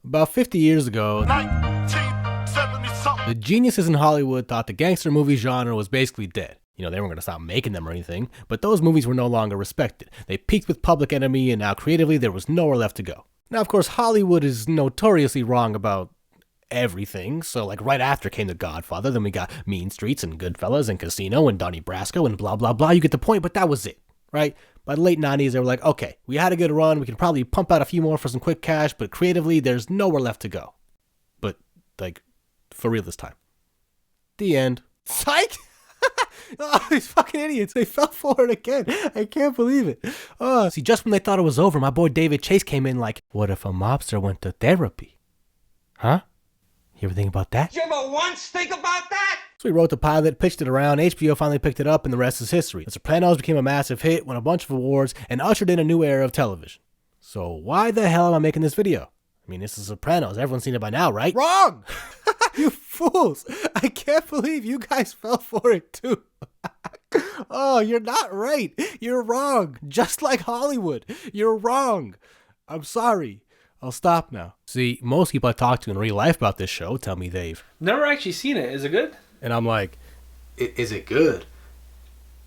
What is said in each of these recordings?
About 50 years ago, the geniuses in Hollywood thought the gangster movie genre was basically dead. You know, they weren't going to stop making them or anything, but those movies were no longer respected. They peaked with Public Enemy, and now creatively there was nowhere left to go. Now, of course, Hollywood is notoriously wrong about everything, so like right after came The Godfather, then we got Mean Streets and Goodfellas and Casino and Donnie Brasco and blah blah blah. You get the point, but that was it, right? By the late 90s, they were like, okay, we had a good run, we can probably pump out a few more for some quick cash, but creatively, there's nowhere left to go. But, like, for real this time. The end. Psych! Oh, these fucking idiots, they fell for it again. I can't believe it. Oh, see, just when they thought it was over, my boy David Chase came in like, what if a mobster went to therapy? Huh? You ever think about that? Did you ever once think about that? So he wrote the pilot, pitched it around, HBO finally picked it up, and the rest is history. The Sopranos became a massive hit, won a bunch of awards, and ushered in a new era of television. So why the hell am I making this video? I mean, this is Sopranos. Everyone's seen it by now, right? Wrong! You fools! I can't believe you guys fell for it too. Oh, you're not right. You're wrong. Just like Hollywood. You're wrong. I'm sorry. I'll stop now. See, most people I talk to in real life about this show tell me they've never actually seen it. Is it good? And I'm like, is it good?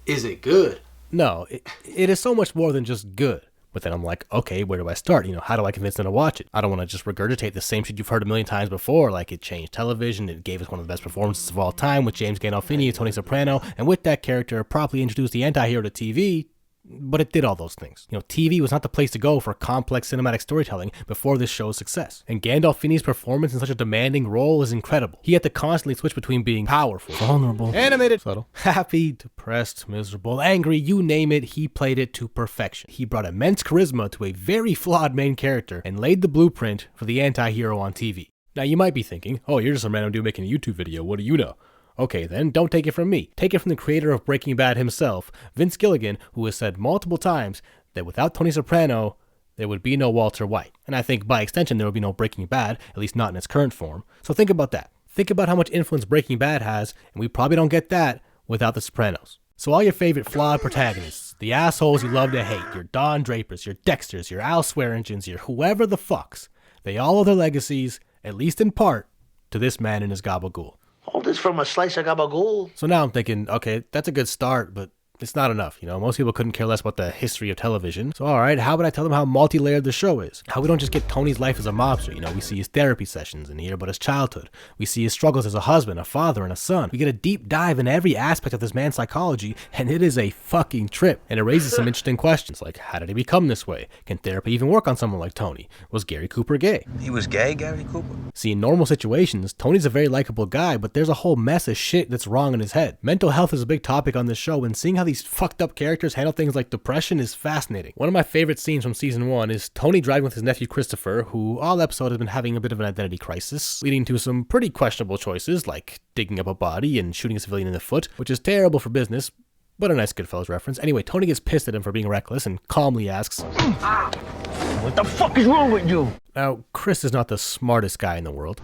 Is it good? No, it is so much more than just good. But then I'm like, okay, where do I start? You know, how do I convince them to watch it? I don't want to just regurgitate the same shit you've heard a million times before. Like, it changed television. It gave us one of the best performances of all time with James Gandolfini and Tony Soprano. And with that character, properly introduced the anti-hero to TV. But it did all those things. You know, TV was not the place to go for complex cinematic storytelling before this show's success. And Gandolfini's performance in such a demanding role is incredible. He had to constantly switch between being powerful, vulnerable, animated, subtle, happy, depressed, miserable, angry, you name it, he played it to perfection. He brought immense charisma to a very flawed main character and laid the blueprint for the anti-hero on TV. Now you might be thinking, oh, you're just a random dude making a YouTube video, what do you know? Okay then, don't take it from me. Take it from the creator of Breaking Bad himself, Vince Gilligan, who has said multiple times that without Tony Soprano, there would be no Walter White. And I think by extension there would be no Breaking Bad, at least not in its current form. So think about that. Think about how much influence Breaking Bad has, and we probably don't get that without the Sopranos. So all your favorite flawed protagonists, the assholes you love to hate, your Don Drapers, your Dexters, your Al Swearengens, your whoever the fucks, they all owe their legacies, at least in part, to this man and his gabagool. All this from a slice of gabagool. So now I'm thinking, okay, that's a good start, but it's not enough. You know, most people couldn't care less about the history of television. So all right, how about I tell them how multi-layered the show is? How we don't just get Tony's life as a mobster. You know, we see his therapy sessions and hear about his childhood. We see his struggles as a husband, a father, and a son. We get a deep dive in every aspect of this man's psychology, and it is a fucking trip. And it raises some interesting questions, like how did he become this way? Can therapy even work on someone like Tony? Was Gary Cooper gay? He was gay, Gary Cooper? See, in normal situations, Tony's a very likable guy, but there's a whole mess of shit that's wrong in his head. Mental health is a big topic on this show, and seeing how these fucked up characters handle things like depression is fascinating. One of my favorite scenes from season 1 is Tony driving with his nephew Christopher, who all episode has been having a bit of an identity crisis, leading to some pretty questionable choices like digging up a body and shooting a civilian in the foot, which is terrible for business, but a nice Goodfellas reference. Anyway, Tony gets pissed at him for being reckless and calmly asks, What the fuck is wrong with you? Now, Chris is not the smartest guy in the world.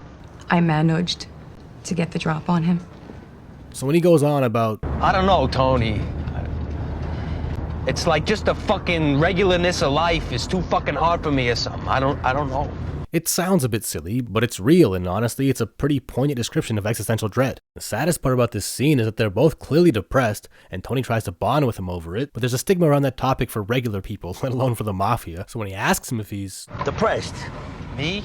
I managed to get the drop on him. So when he goes on about, I don't know, Tony. It's like just the fucking regularness of life is too fucking hard for me or something. I don't know. It sounds a bit silly, but it's real, and honestly, it's a pretty poignant description of existential dread. The saddest part about this scene is that they're both clearly depressed, and Tony tries to bond with him over it, but there's a stigma around that topic for regular people, let alone for the mafia. So when he asks him if he's depressed. Me?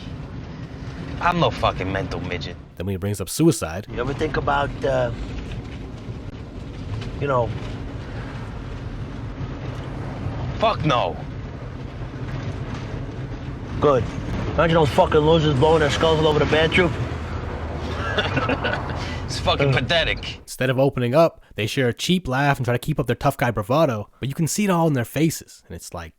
I'm no fucking mental midget. Then when he brings up suicide, you ever think about, Fuck no. Good. Imagine those fucking losers blowing their skulls all over the bathroom. It's fucking pathetic. Instead of opening up, they share a cheap laugh and try to keep up their tough guy bravado, but you can see it all in their faces, and it's like,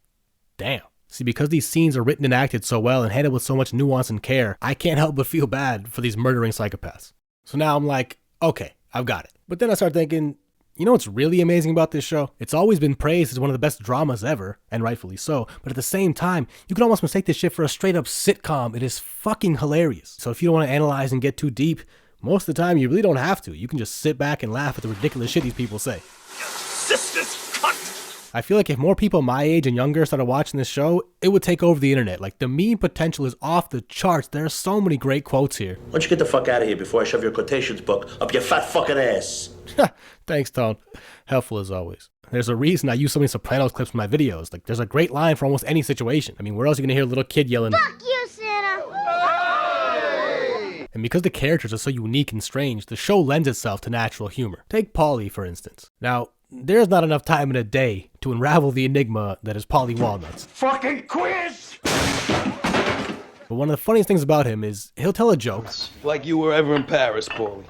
damn. See, because these scenes are written and acted so well and handled with so much nuance and care, I can't help but feel bad for these murdering psychopaths. So now I'm like, okay, I've got it. But then I start thinking, you know what's really amazing about this show? It's always been praised as one of the best dramas ever, and rightfully so, but at the same time, you can almost mistake this shit for a straight up sitcom. It is fucking hilarious. So if you don't want to analyze and get too deep, most of the time you really don't have to. You can just sit back and laugh at the ridiculous shit these people say. Sisters, cunt! I feel like if more people my age and younger started watching this show, it would take over the internet. Like, the meme potential is off the charts. There are so many great quotes here. Why don't you get the fuck out of here before I shove your quotations book up your fat fucking ass? Thanks, Tone. Helpful as always. There's a reason I use so many Sopranos clips in my videos. Like, there's a great line for almost any situation. I mean, where else are you gonna hear a little kid yelling, "Fuck you, Santa!" And because the characters are so unique and strange, the show lends itself to natural humor. Take Paulie, for instance. Now, there's not enough time in a day to unravel the enigma that is Paulie Walnuts. Fucking quiz! But one of the funniest things about him is he'll tell a joke. Like you were ever in Paris, Paulie.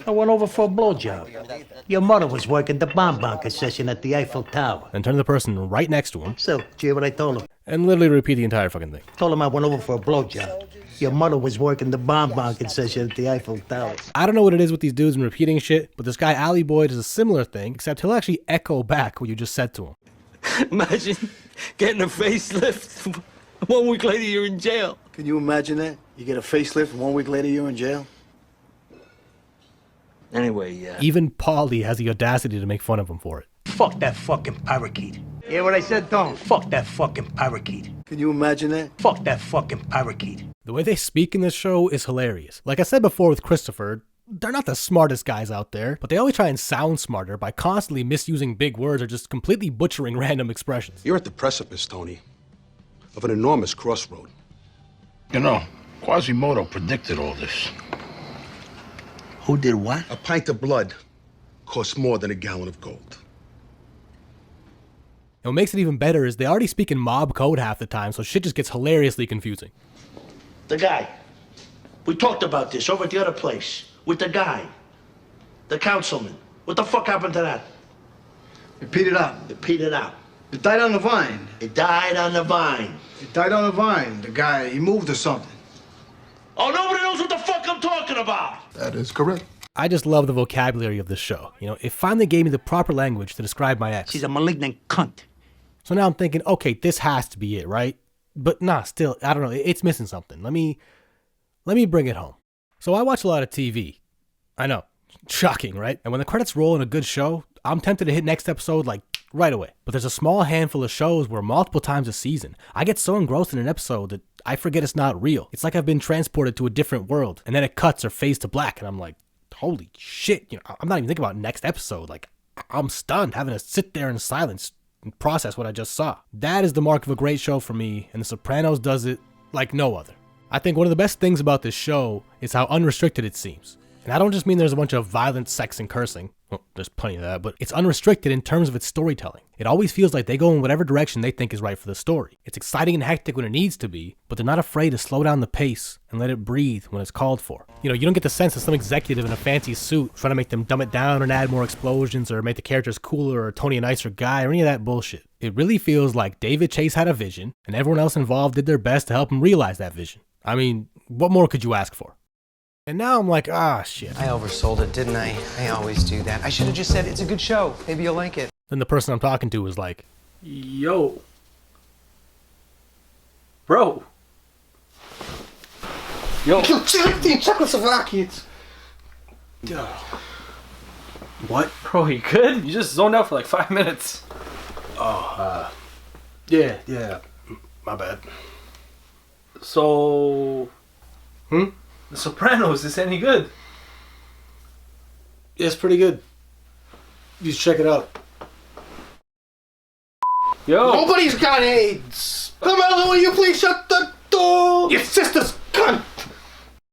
I went over for a blowjob. Your mother was working the bonbon concession at the Eiffel Tower. And turn to the person right next to him. So, did you hear what I told him? And literally repeat the entire fucking thing. Told him I went over for a blowjob. Your mother was working the bonbon concession at the Eiffel Tower. I don't know what it is with these dudes and repeating shit, but this guy Alley Boy does a similar thing, except he'll actually echo back what you just said to him. Imagine getting a facelift. 1 week later, you're in jail. Can you imagine that? You get a facelift and 1 week later you're in jail? Anyway, yeah. Even Paulie has the audacity to make fun of him for it. Fuck that fucking parakeet. Hear what I said, Tom? Fuck that fucking parakeet. Can you imagine that? Fuck that fucking parakeet. The way they speak in this show is hilarious. Like I said before with Christopher, they're not the smartest guys out there, but they always try and sound smarter by constantly misusing big words or just completely butchering random expressions. You're at the precipice, Tony, of an enormous crossroad. You know, Quasimodo predicted all this. Who did what? A pint of blood costs more than a gallon of gold. And what makes it even better is they already speak in mob code half the time, so shit just gets hilariously confusing. The guy. We talked about this over at the other place. With the guy. The councilman. What the fuck happened to that? It petered out. It petered out. It died on the vine. It died on the vine. It died on the vine. The guy, he moved or something. Oh, nobody knows what the fuck I'm talking about! That is correct. I just love the vocabulary of this show. You know, it finally gave me the proper language to describe my ex. She's a malignant cunt. So now I'm thinking, okay, this has to be it, right? But nah, still, I don't know, it's missing something. Let me bring it home. So I watch a lot of TV. I know, shocking, right? And when the credits roll in a good show, I'm tempted to hit next episode like right away. But there's a small handful of shows where multiple times a season, I get so engrossed in an episode that I forget it's not real. It's like I've been transported to a different world, and then it cuts or fades to black, and I'm like, holy shit, you know, I'm not even thinking about next episode. Like, I'm stunned having to sit there in silence and process what I just saw. That is the mark of a great show for me, and The Sopranos does it like no other. I think one of the best things about this show is how unrestricted it seems. And I don't just mean there's a bunch of violent sex and cursing. Well, there's plenty of that, but it's unrestricted in terms of its storytelling. It always feels like they go in whatever direction they think is right for the story. It's exciting and hectic when it needs to be, but they're not afraid to slow down the pace and let it breathe when it's called for. You know, you don't get the sense of some executive in a fancy suit trying to make them dumb it down and add more explosions or make the characters cooler or Tony a nicer guy or any of that bullshit. It really feels like David Chase had a vision and everyone else involved did their best to help him realize that vision. I mean, what more could you ask for? And now I'm like, shit. I oversold it, didn't I? I always do that. I should have just said it's a good show. Maybe you'll like it. Then the person I'm talking to was like, yo. Bro. Yo. Czechoslovakia. What? Bro, you good? You just zoned out for like 5 minutes. yeah, my bad. So... The Sopranos, is any good? Yeah, it's pretty good. You should check it out. Yo! Nobody's got AIDS! Come on, will you please shut the door? Your sister's